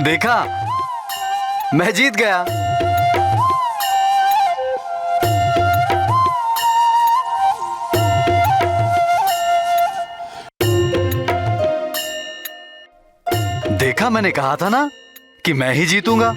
देखा, मैं जीत गया। देखा, मैंने कहा था ना कि मैं ही जीतूंगा।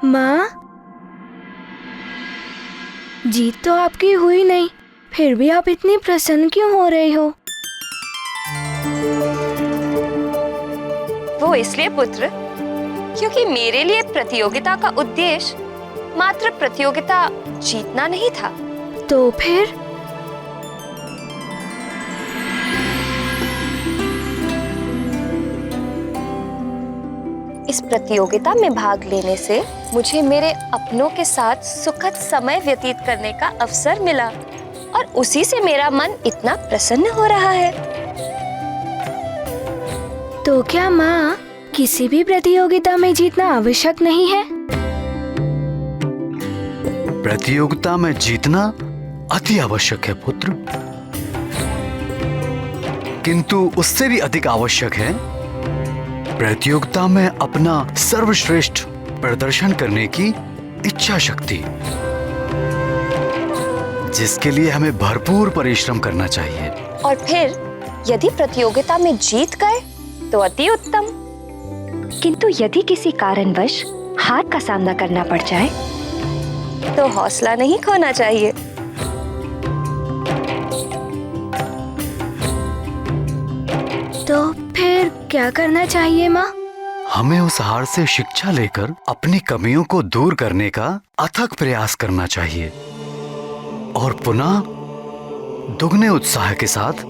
माँ, जीत तो आपकी हुई नहीं, फिर भी आप इतनी प्रसन्न क्यों हो रही हो? वो इसलिए पुत्र, क्योंकि मेरे लिए प्रतियोगिता का उद्देश्य मात्र प्रतियोगिता जीतना नहीं था। तो फिर? इस प्रतियोगिता में भाग लेने से मुझे मेरे अपनों के साथ सुखद समय व्यतीत करने का अवसर मिला और उसी से मेरा मन इतना प्रसन्न हो रहा है। तो क्या माँ, किसी भी प्रतियोगिता में जीतना आवश्यक नहीं है? प्रतियोगिता में जीतना अति आवश्यक है पुत्र, किंतु उससे भी अधिक आवश्यक है प्रतियोगिता में अपना सर्वश्रेष्ठ प्रदर्शन करने की इच्छा शक्ति, जिसके लिए हमें भरपूर परिश्रम करना चाहिए। और फिर यदि प्रतियोगिता में जीत गए तो अति उत्तम, किंतु यदि किसी कारणवश हार का सामना करना पड़ जाए तो हौसला नहीं खोना चाहिए। तो फिर क्या करना चाहिए माँ? हमें उस हार से शिक्षा लेकर अपनी कमियों को दूर करने का अथक प्रयास करना चाहिए और पुनः दुगने उत्साह के साथ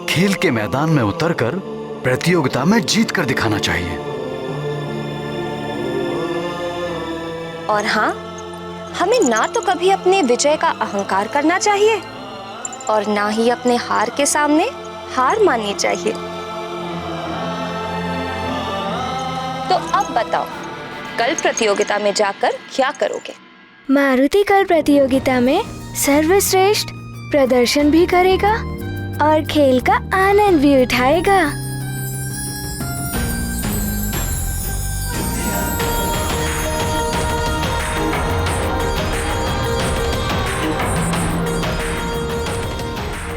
खेल के मैदान में उतरकर प्रतियोगिता में जीत कर दिखाना चाहिए। और हाँ, हमें ना तो कभी अपने विजय का अहंकार करना चाहिए और ना ही अपने हार के सामने हार माननी चाहिए। तो अब बताओ, कल प्रतियोगिता में जाकर क्या करोगे? मारुति कल प्रतियोगिता में सर्वश्रेष्ठ प्रदर्शन भी करेगा और खेल का आनंद भी उठाएगा।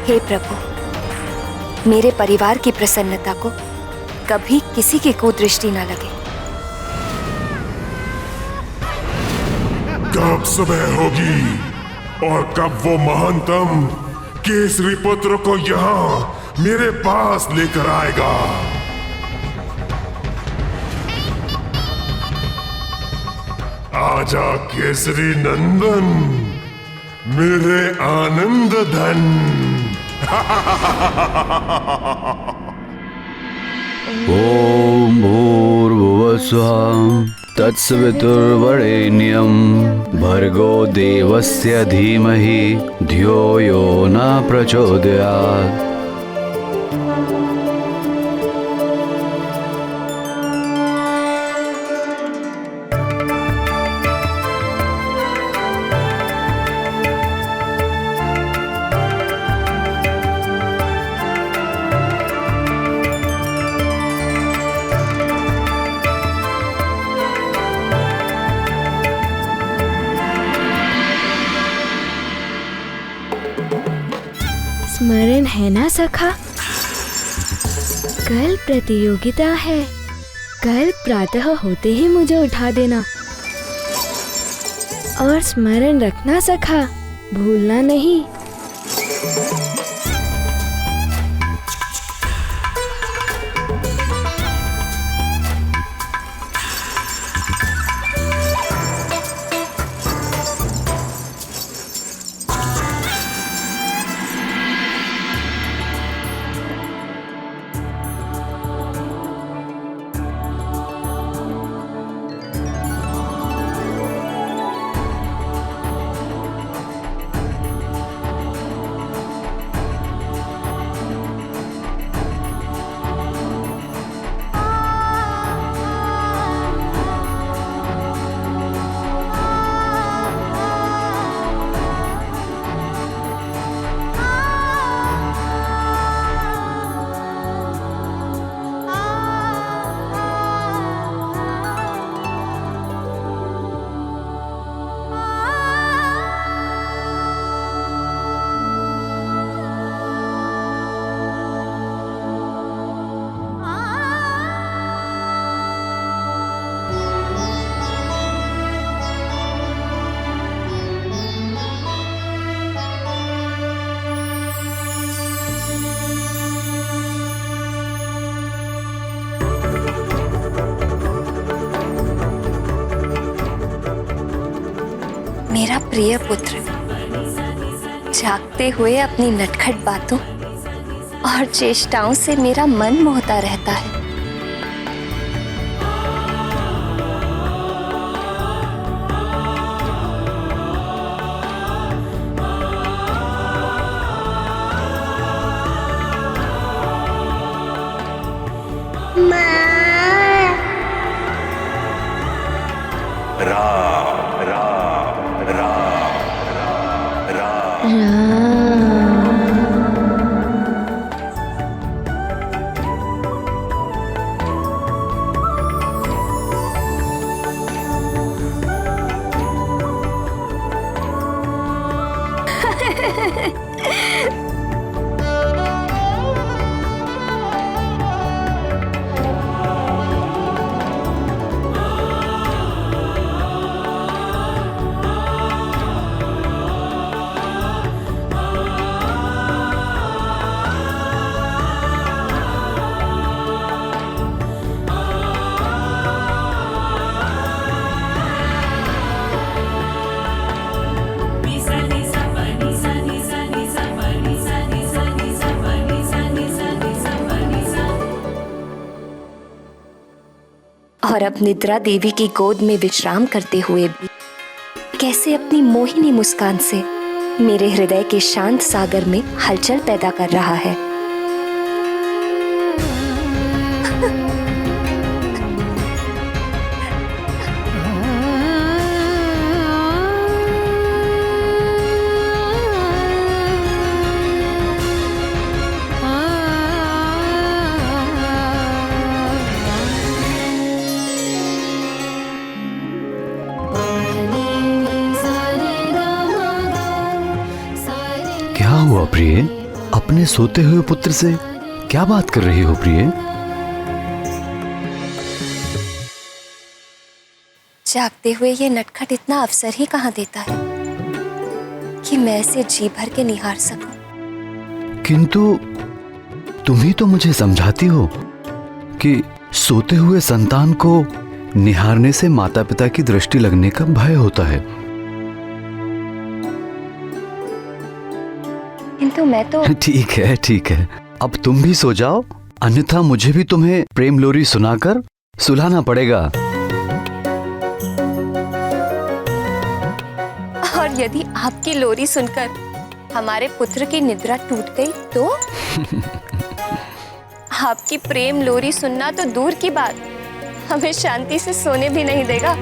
हे प्रभु, मेरे परिवार की प्रसन्नता को कभी किसी की कुदृष्टि न लगे। कब सुबह होगी और कब वो महानतम केसरी पुत्र को यहाँ मेरे पास लेकर आएगा? आजा केसरी नंदन, मेरे आनंद धन। ओम भूर्भुवस्सुः तत्सवितुर्वरेण्यं भर्गो देवस्य धीमहि धियो यो न प्रचोदयात्। स्मरण है ना सखा? कल प्रतियोगिता है, कल प्रातः होते ही मुझे उठा देना। और स्मरण रखना सखा, भूलना नहीं। प्रिय पुत्र जागते हुए अपनी नटखट बातों और चेष्टाओं से मेरा मन मोहता रहता है। और अब निद्रा देवी की गोद में विश्राम करते हुए भी कैसे अपनी मोहिनी मुस्कान से मेरे हृदय के शांत सागर में हलचल पैदा कर रहा है। क्या हुआ प्रिय? अपने सोते हुए पुत्र से क्या बात कर रही हो प्रिय? जागते हुए ये नटखट इतना अवसर ही कहाँ देता है कि मैं इसे जी भर के निहार सकूं। किंतु तुम ही तो मुझे समझाती हो कि सोते हुए संतान को निहारने से माता पिता की दृष्टि लगने का भय होता है। किंतु मैं तो ठीक है ठीक है, अब तुम भी सो जाओ, अन्यथा मुझे भी तुम्हें प्रेम लोरी सुनाकर सुलाना पड़ेगा। और यदि आपकी लोरी सुनकर हमारे पुत्र की निद्रा टूट गई तो आपकी प्रेम लोरी सुनना तो दूर की बात, हमें शांति से सोने भी नहीं देगा।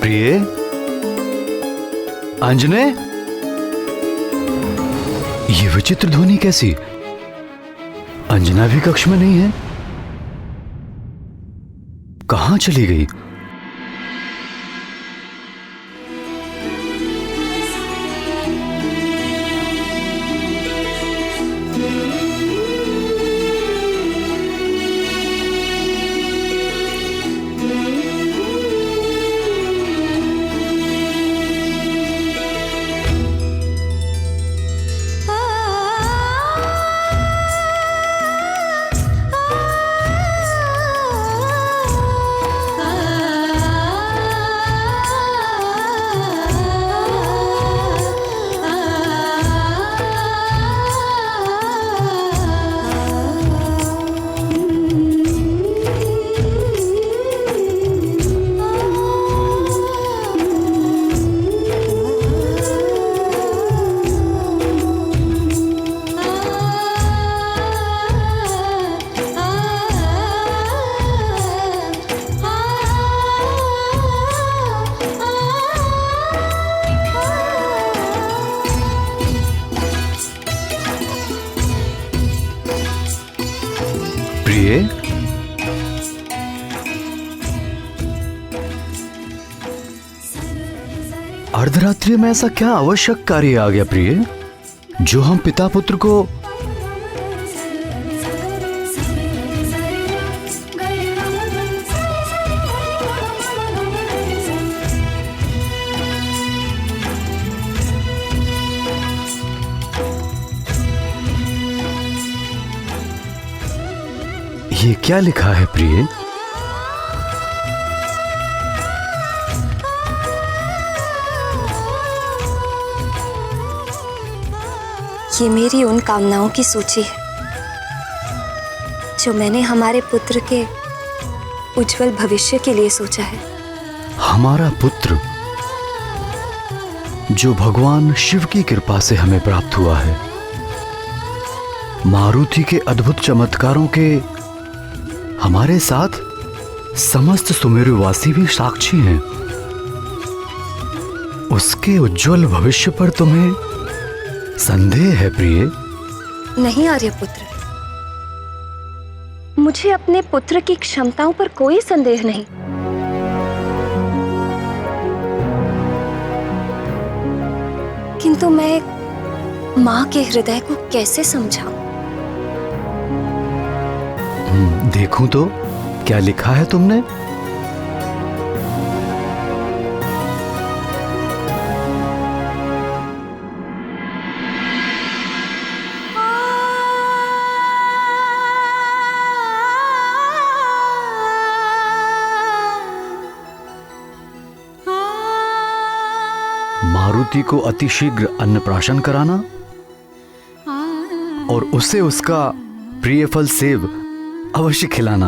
प्रिय, अंजने, ये विचित्र ध्वनि कैसी? अंजना भी कक्ष में नहीं है, कहां चली गई? प्रिय। अर्धरात्रि में ऐसा क्या आवश्यक कार्य आ गया प्रिय, जो हम पिता पुत्र को ये क्या लिखा है प्रिय? ये मेरी उन कामनाओं की सूची है जो मैंने हमारे पुत्र के उज्जवल भविष्य के लिए सोचा है। हमारा पुत्र जो भगवान शिव की कृपा से हमें प्राप्त हुआ है, मारुति के अद्भुत चमत्कारों के हमारे साथ समस्त सुमेरुवासी भी साक्षी हैं। उसके उज्जवल भविष्य पर तुम्हें संदेह है प्रिय? नहीं आर्यपुत्र, मुझे अपने पुत्र की क्षमताओं पर कोई संदेह नहीं। किंतु मैं एक मां के हृदय को कैसे समझाऊं? देखूं तो क्या लिखा है तुमने? मारुति को अतिशीघ्र अन्नप्राशन कराना और उसे उसका प्रिय फल सेब अवश्य खिलाना।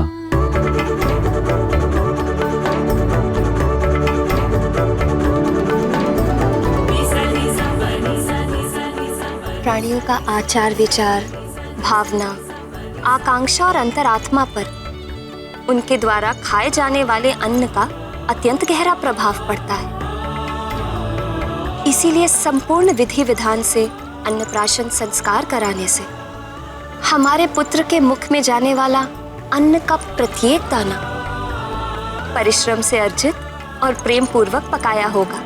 प्राणियों का आचार विचार, भावना, आकांक्षा और अंतरात्मा पर उनके द्वारा खाए जाने वाले अन्न का अत्यंत गहरा प्रभाव पड़ता है। इसीलिए संपूर्ण विधि विधान से अन्नप्राशन संस्कार कराने से हमारे पुत्र के मुख में जाने वाला अन्न का प्रत्येक दाना परिश्रम से अर्जित और प्रेम पूर्वक पकाया होगा।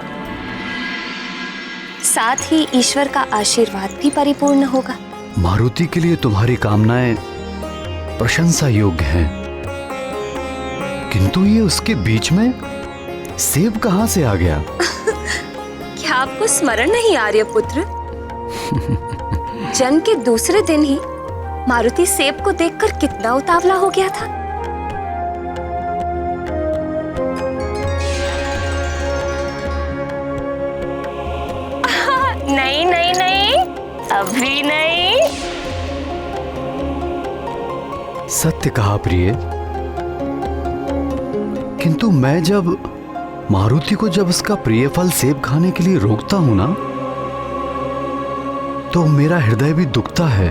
साथ ही ईश्वर का आशीर्वाद भी परिपूर्ण होगा। मारुति के लिए तुम्हारी कामनाएं प्रशंसा योग्य हैं, किंतु ये उसके बीच में सेब कहां से आ गया? क्या आपको स्मरण नहीं आर्यपुत्र? जन्म के दूसरे दिन ही मारुति सेब को देखकर कितना उतावला हो गया था। नहीं नहीं नहीं, अभी नहीं। सत्य कहा प्रिय, किंतु मैं जब मारुति को उसका प्रिय फल सेब खाने के लिए रोकता हूं ना, तो मेरा हृदय भी दुखता है।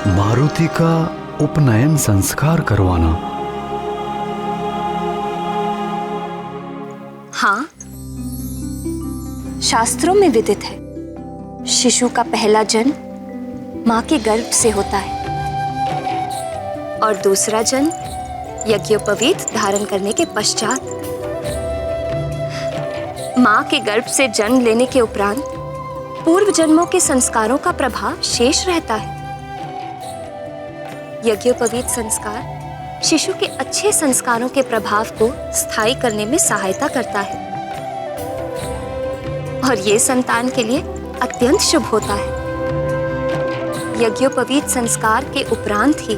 मारुति का उपनयन संस्कार करवाना। हाँ, शास्त्रों में विदित है, शिशु का पहला जन्म मां के गर्भ से होता है और दूसरा जन्म यज्ञोपवीत धारण करने के पश्चात। मां के गर्भ से जन्म लेने के उपरांत पूर्व जन्मों के संस्कारों का प्रभाव शेष रहता है। यज्ञोपवीत संस्कार शिशु के अच्छे संस्कारों के प्रभाव को स्थायी करने में सहायता करता है और ये संतान के लिए अत्यंत शुभ होता है। यज्ञोपवीत संस्कार के उपरांत ही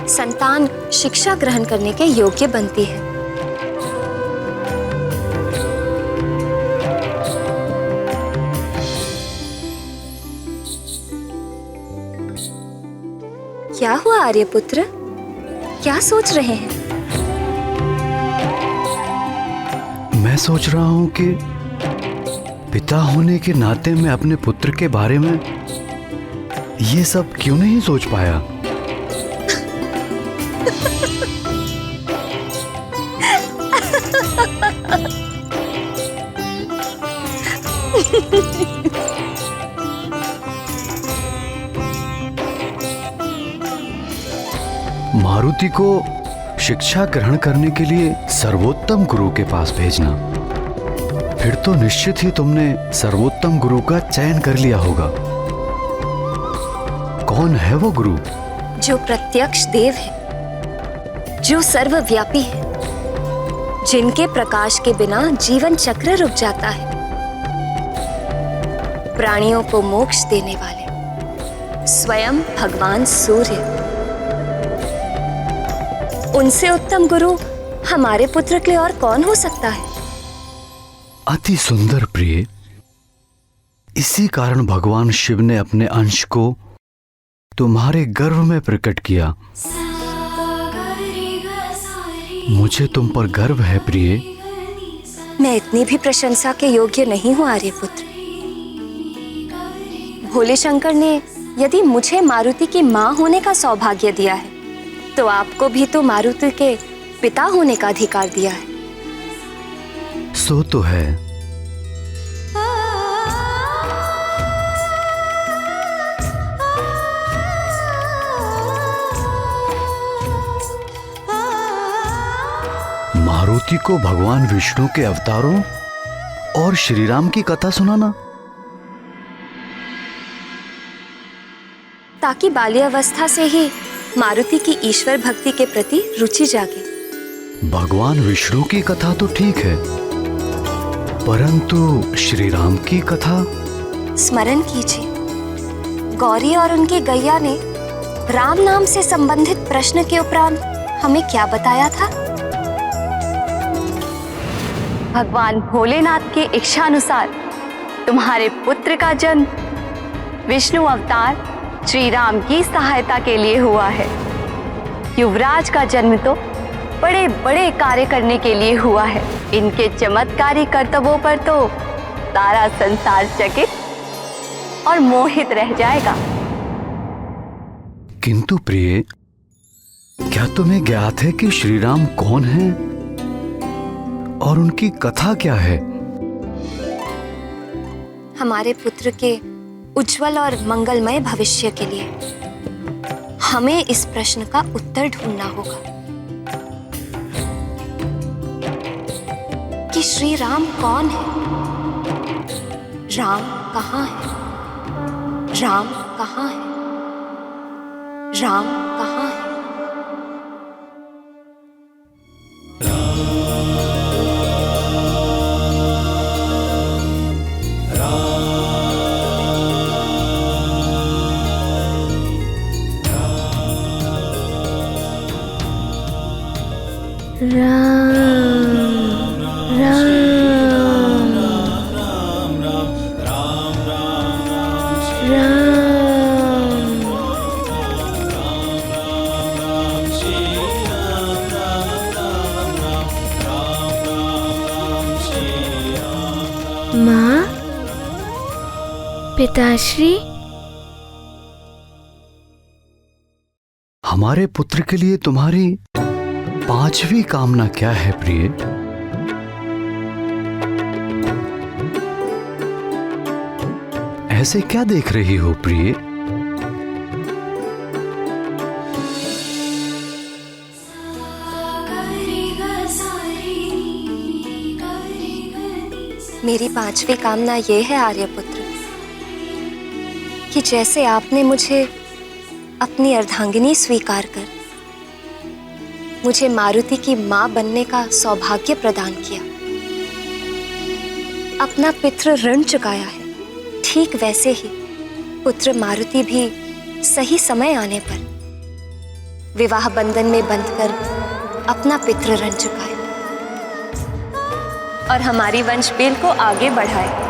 संतान शिक्षा ग्रहण करने के योग्य बनती है। क्या हुआ आर्यपुत्र? क्या सोच रहे हैं? मैं सोच रहा हूं कि पिता होने के नाते मैं अपने पुत्र के बारे में ये सब क्यों नहीं सोच पाया। मारुति को शिक्षा ग्रहण करने के लिए सर्वोत्तम गुरु के पास भेजना। फिर तो निश्चित ही तुमने सर्वोत्तम गुरु का चयन कर लिया होगा। कौन है वो गुरु? जो प्रत्यक्ष देव है, जो सर्वव्यापी है, जिनके प्रकाश के बिना जीवन चक्र रुक जाता है, प्राणियों को मोक्ष देने वाले स्वयं भगवान सूर्य। उनसे उत्तम गुरु हमारे पुत्र के लिए और कौन हो सकता है? अति सुंदर प्रिय। इसी कारण भगवान शिव ने अपने अंश को तुम्हारे गर्भ में प्रकट किया। मुझे तुम पर गर्व है प्रिय। मैं इतनी भी प्रशंसा के योग्य नहीं हूँ आर्यपुत्र। भोले शंकर ने यदि मुझे मारुति की माँ होने का सौभाग्य दिया है, तो आपको भी तो मारुति के पिता होने का अधिकार दिया है। सो तो है। मारुति को भगवान विष्णु के अवतारों और श्री राम की कथा सुनाना, ताकि बाल्यावस्था से ही मारुति की ईश्वर भक्ति के प्रति रुचि जागे। भगवान विष्णु की कथा तो ठीक है, परंतु श्री राम की कथा? स्मरण कीजिए, गौरी और उनकी गैया ने राम नाम से संबंधित प्रश्न के उपरांत हमें क्या बताया था? भगवान भोलेनाथ की इच्छानुसार तुम्हारे पुत्र का जन्म विष्णु अवतार श्री राम की सहायता के लिए हुआ है। युवराज का जन्म तो बड़े बड़े कार्य करने के लिए हुआ है। इनके चमत्कारी कर्तव्यों पर तो सारा संसार चकित और मोहित रह जाएगा। किंतु प्रिय, क्या तुम्हें ज्ञात है कि श्री राम कौन है और उनकी कथा क्या है? हमारे पुत्र के उज्जवल और मंगलमय भविष्य के लिए हमें इस प्रश्न का उत्तर ढूंढना होगा कि श्री राम कौन है, राम कहाँ है, राम कहाँ है, राम कहाँ है? माँ, पिताश्री, हमारे पुत्र के लिए तुम्हारी पांचवी कामना क्या है प्रिय? ऐसे क्या देख रही हो प्रिय? मेरी पांचवी कामना ये है आर्यपुत्र कि जैसे आपने मुझे अपनी अर्धांगिनी स्वीकार कर मुझे मारुति की मां बनने का सौभाग्य प्रदान किया, अपना पितृ ऋण चुकाया है, ठीक वैसे ही पुत्र मारुति भी सही समय आने पर विवाह बंधन में बंधकर अपना पितृ ऋण चुकाए और हमारी वंश बेल को आगे बढ़ाए।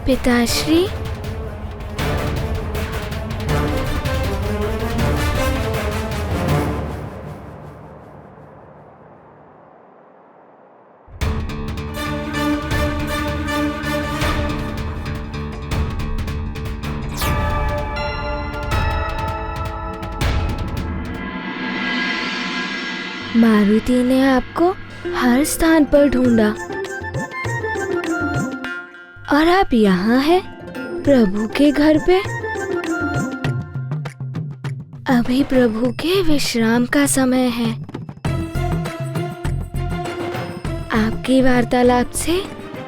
पिताश्री। मारुति ने आपको हर स्थान पर ढूंढा और आप यहाँ हैं, प्रभु के घर पे। अभी प्रभु के विश्राम का समय है। आपकी वार्तालाप से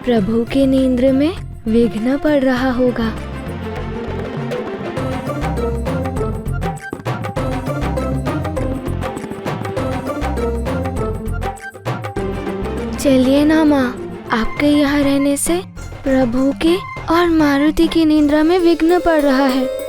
प्रभु की नींद में विघ्न पड़ रहा होगा। चलिए ना माँ, आपके यहाँ रहने से प्रभु की और मारुति की निद्रा में विघ्न पड़ रहा है।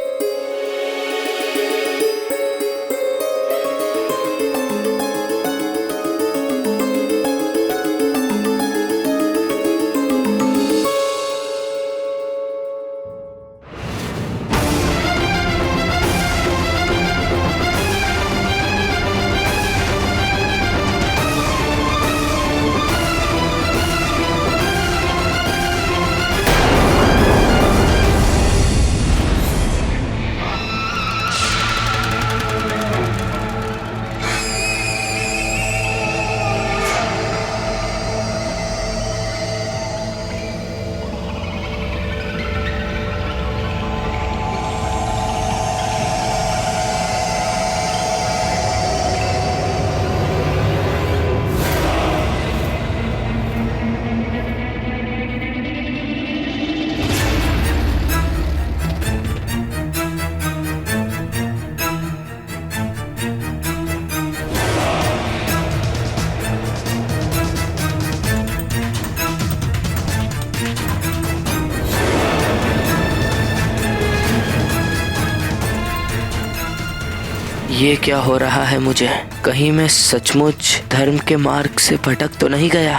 ये क्या हो रहा है मुझे? कहीं मैं सचमुच धर्म के मार्ग से भटक तो नहीं गया?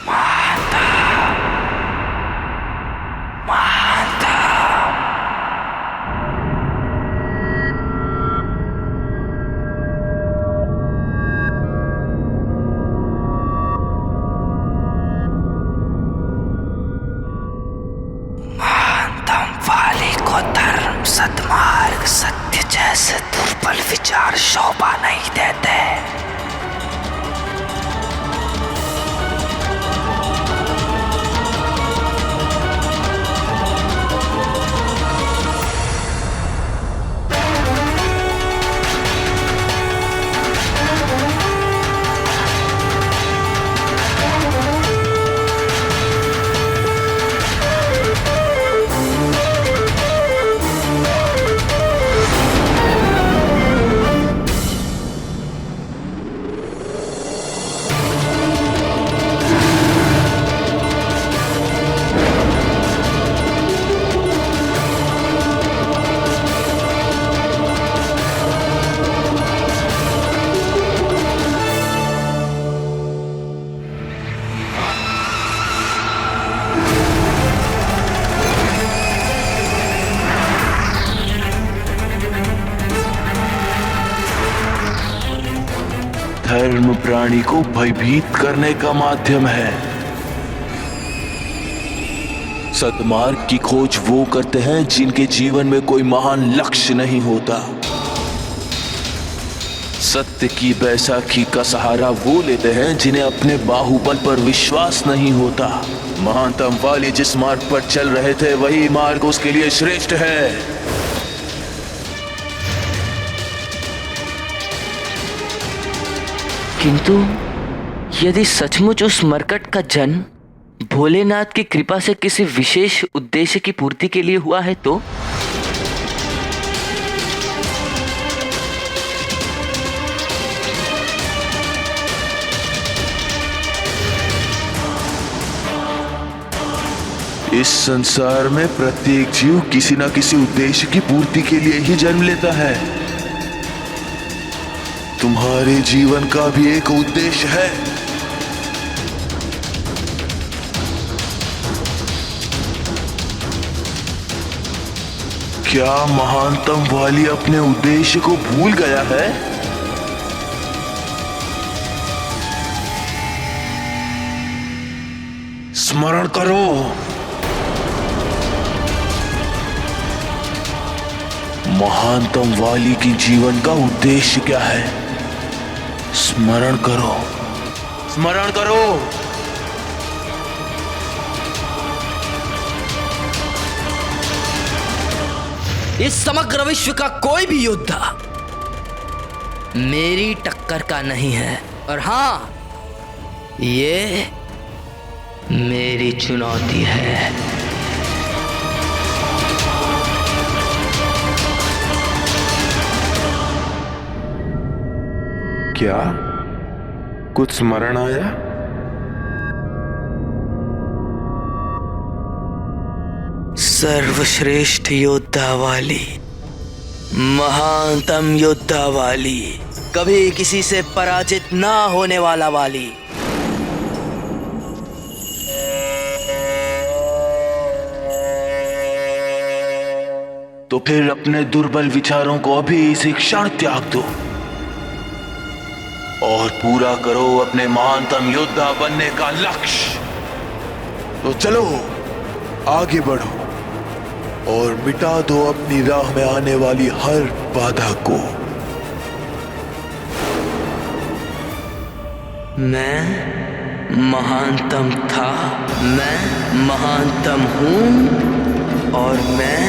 माता, माता। महानतम वाली को धर्म सद्मार्ग सत्य जैसे दुर्बल विचार शोभा नहीं देते। धर्म प्राणी को भयभीत करने का माध्यम है। सद्मार्ग की खोज वो करते हैं जिनके जीवन में कोई महान लक्ष्य नहीं होता। सत्य की बैसाखी का सहारा वो लेते हैं जिन्हें अपने बाहुबल पर विश्वास नहीं होता। महानतम वाले जिस मार्ग पर चल रहे थे वही मार्ग उसके लिए श्रेष्ठ है। किंतु यदि सचमुच उस मरकट का जन्म भोलेनाथ की कृपा से किसी विशेष उद्देश्य की पूर्ति के लिए हुआ है तो इस संसार में प्रत्येक जीव किसी न किसी उद्देश्य की पूर्ति के लिए ही जन्म लेता है। तुम्हारे जीवन का भी एक उद्देश्य है। क्या महानतम वाली अपने उद्देश्य को भूल गया है? स्मरण करो, महानतम वाली की जीवन का उद्देश्य क्या है? स्मरण करो, स्मरण करो। इस समग्र विश्व का कोई भी योद्धा मेरी टक्कर का नहीं है, और हाँ, ये मेरी चुनौती है। क्या कुछ स्मरण आया? सर्वश्रेष्ठ योद्धा वाली, महानतम योद्धा वाली, कभी किसी से पराजित ना होने वाला वाली। तो फिर अपने दुर्बल विचारों को अभी इसी क्षण त्याग दो और पूरा करो अपने महानतम योद्धा बनने का लक्ष्य। तो चलो आगे बढ़ो और मिटा दो अपनी राह में आने वाली हर बाधा को। मैं महानतम था, मैं महानतम हूं और मैं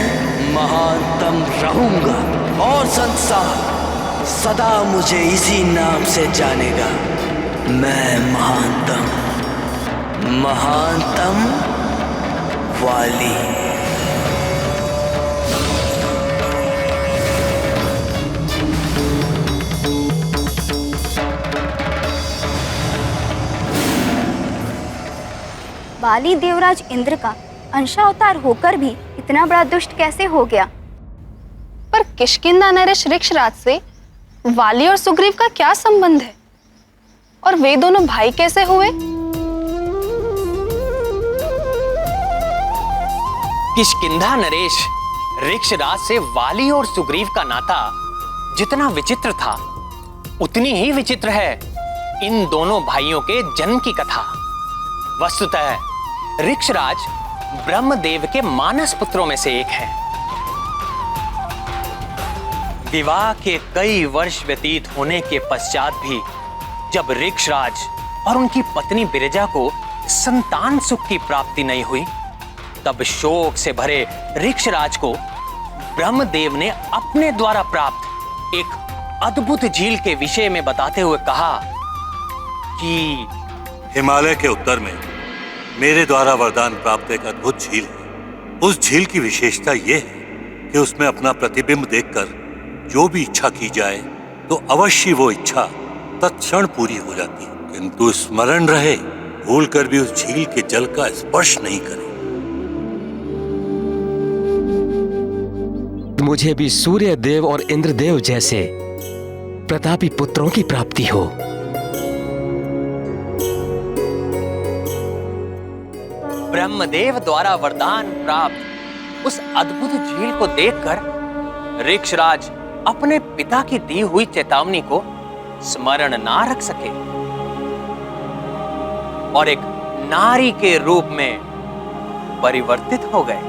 महानतम रहूंगा, और संसार सदा मुझे इसी नाम से जानेगा। मैं महानतम, महानतम वाली। बाली देवराज इंद्र का अंशावतार होकर भी इतना बड़ा दुष्ट कैसे हो गया? पर किष्किंधा नरेश ऋक्षराज से वाली और सुग्रीव का क्या संबंध है? और वे दोनों भाई कैसे हुए? किष्किंधा नरेश ऋक्षराज से वाली और सुग्रीव का नाता जितना विचित्र था, उतनी ही विचित्र है इन दोनों भाइयों के जन्म की कथा। वस्तुतः ऋक्षराज ब्रह्मदेव के मानस पुत्रों में से एक है। विवाह के कई वर्ष व्यतीत होने के पश्चात भी जब ऋक्षराज और उनकी पत्नी बिरजा को संतान सुख की प्राप्ति नहीं हुई, तब शोक से भरे ऋक्षराज को ब्रह्मदेव ने अपने द्वारा प्राप्त एक अद्भुत झील के विषय में बताते हुए कहा कि हिमालय के उत्तर में मेरे द्वारा वरदान प्राप्त एक अद्भुत झील है। उस झील की विशेषता यह है कि उसमें अपना प्रतिबिंब देखकर जो भी इच्छा की जाए तो अवश्य वो इच्छा तत्क्षण पूरी हो जाती है, किंतु स्मरण रहे भूलकर भी उस झील के जल का स्पर्श नहीं करें। मुझे भी सूर्य देव और इंद्रदेव जैसे प्रतापी पुत्रों की प्राप्ति हो। ब्रह्मदेव द्वारा वरदान प्राप्त उस अद्भुत झील को देखकर ऋक्षराज अपने पिता की दी हुई चेतावनी को स्मरण ना रख सके और एक नारी के रूप में परिवर्तित हो गए।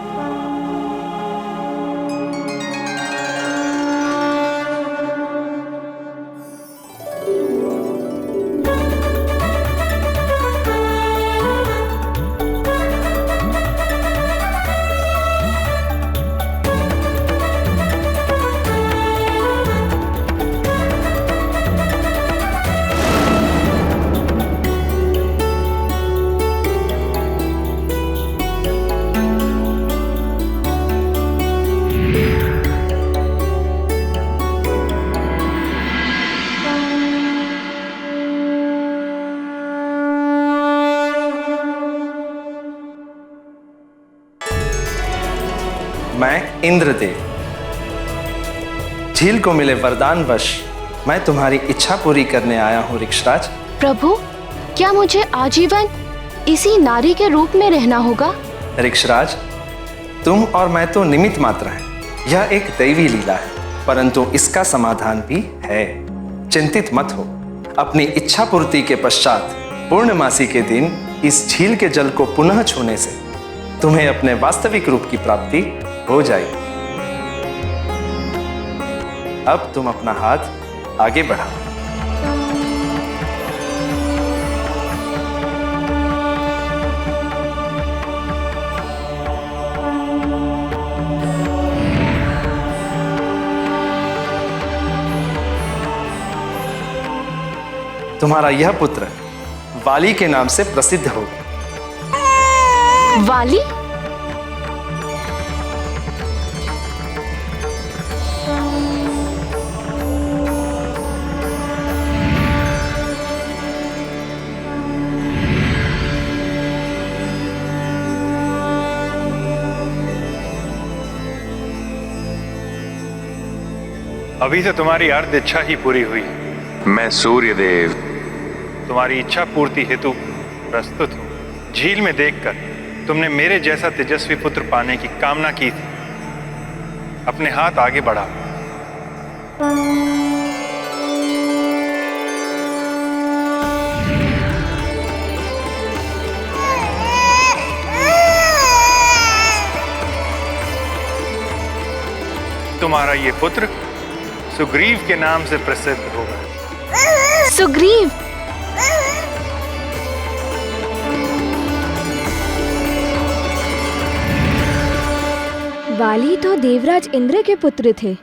मैं इंद्रदेव, झील को मिले वरदान वश मैं तुम्हारी इच्छा पूरी करने आया हूँ ऋक्षराज। प्रभु, क्या मुझे आजीवन इसी नारी के रूप में रहना होगा? ऋक्षराज, तुम और मैं तो निमित्त मात्र हैं, यह एक दैवी लीला है, परंतु इसका समाधान भी है। चिंतित मत हो। अपनी इच्छा पूर्ति के पश्चात पूर्णमासी के दिन इस झील के जल को पुनः छूने से तुम्हें अपने वास्तविक रूप की प्राप्ति हो जाएगी। अब तुम अपना हाथ आगे बढ़ाओ। तुम्हारा यह पुत्र वाली के नाम से प्रसिद्ध होगा। वाली? अभी तो तुम्हारी अर्ध इच्छा ही पूरी हुई। मैं सूर्यदेव तुम्हारी इच्छा पूर्ति हेतु प्रस्तुत हूँ। झील में देखकर तुमने मेरे जैसा तेजस्वी पुत्र पाने की कामना की थी। अपने हाथ आगे बढ़ा। तुम्हारा ये पुत्र सुग्रीव के नाम से प्रसिद्ध होगा। सुग्रीव? वाली तो देवराज इंद्र के पुत्र थे,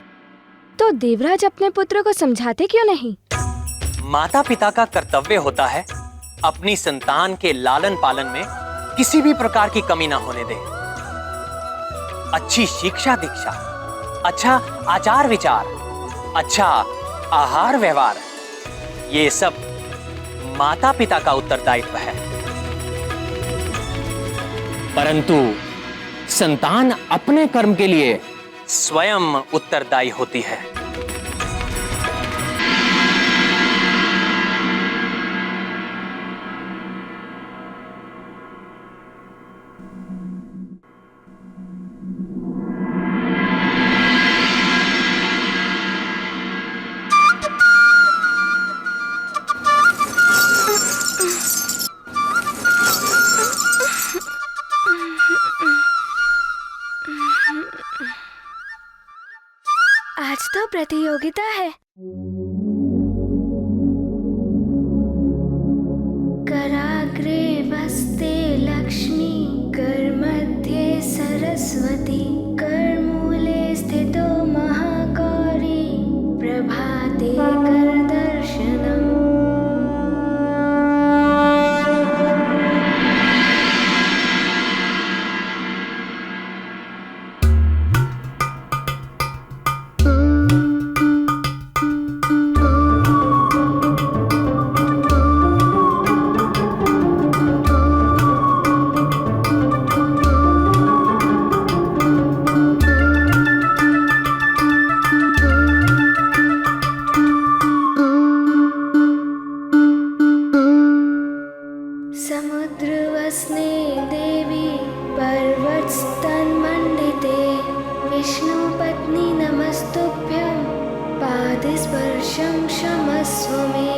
तो देवराज अपने पुत्र को समझाते क्यों नहीं? माता पिता का कर्तव्य होता है अपनी संतान के लालन पालन में किसी भी प्रकार की कमी ना होने दे। अच्छी शिक्षा दीक्षा, अच्छा आचार विचार, अच्छा आहार व्यवहार, ये सब माता पिता का उत्तरदायित्व है। परंतु संतान अपने कर्म के लिए स्वयं उत्तरदायी होती है। आज तो प्रतियोगिता है। कराग्रे वस्ते लक्ष्मी, करमध्ये सरस्वती, करमूले स्थितो महागौरी, प्रभाते करदर्शनम्। समुद्रवस्ने देवी, पर्वतस्तन्मण्डिते, विष्णुपत्नी नमस्तुभ्यं, पादस्पर्शं क्षमस्व मे।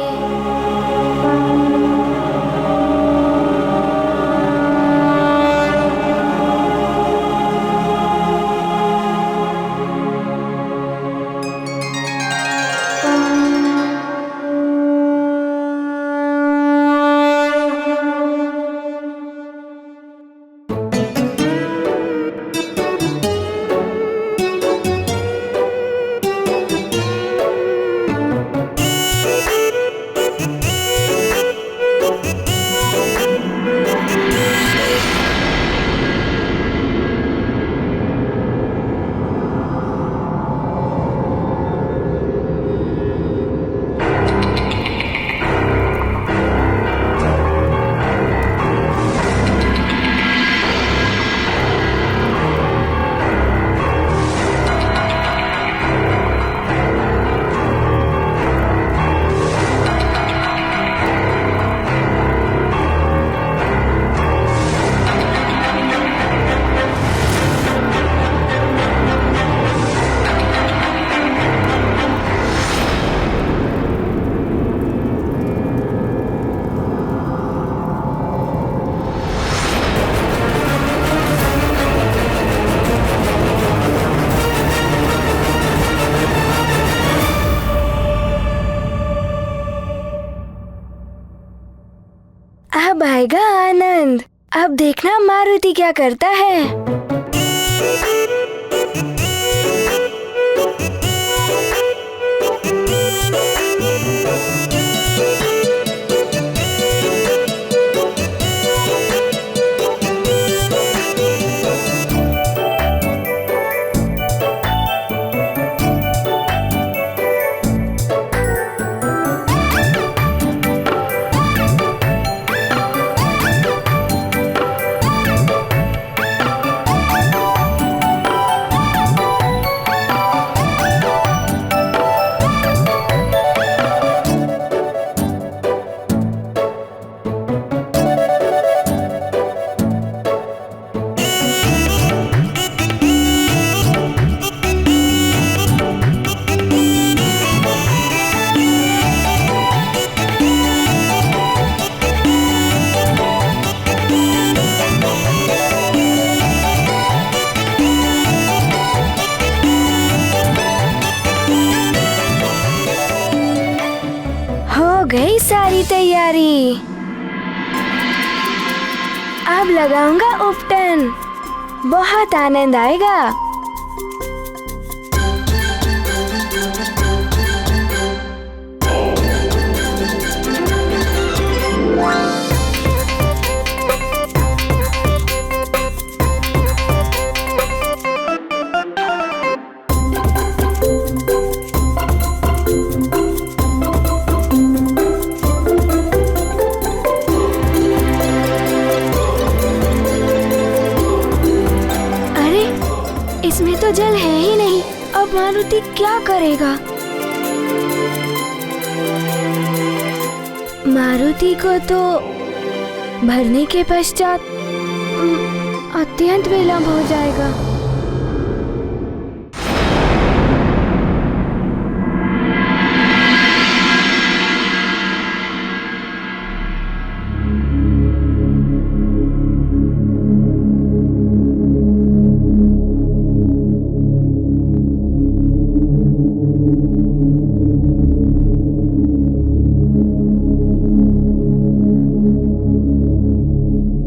अब आएगा आनंद। अब देखना मारुति क्या करता है। गई सारी तैयारी। अब लगाऊंगा उपटन, बहुत आनंद आएगा। इसमें तो जल है ही नहीं। अब मारुति क्या करेगा? मारुति को तो भरने के पश्चात अत्यंत विलंब हो जाएगा।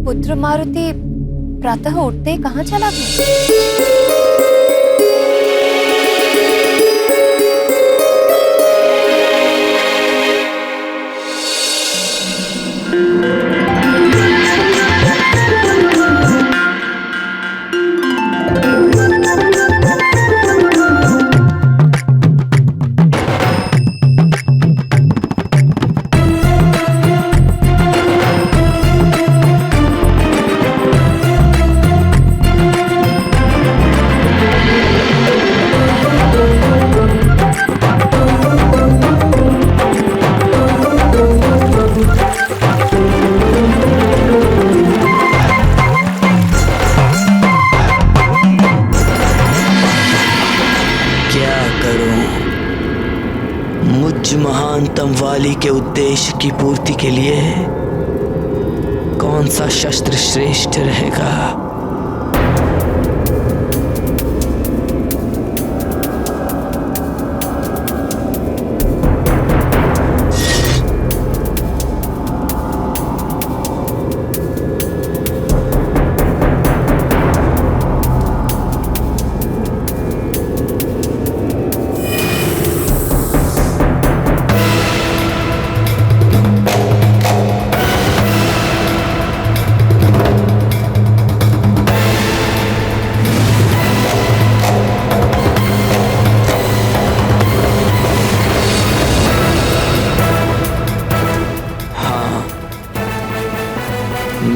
पुत्र मारुति प्रातः उठते ही कहाँ चला गया? मुझ महानतम वाली के उद्देश्य की पूर्ति के लिए कौन सा शस्त्र श्रेष्ठ रहेगा?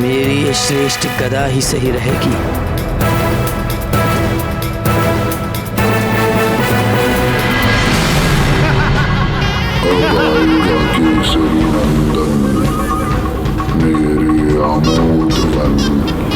मेरी ये श्रेष्ठ गदा ही सही रहेगी। मेरी अमोघ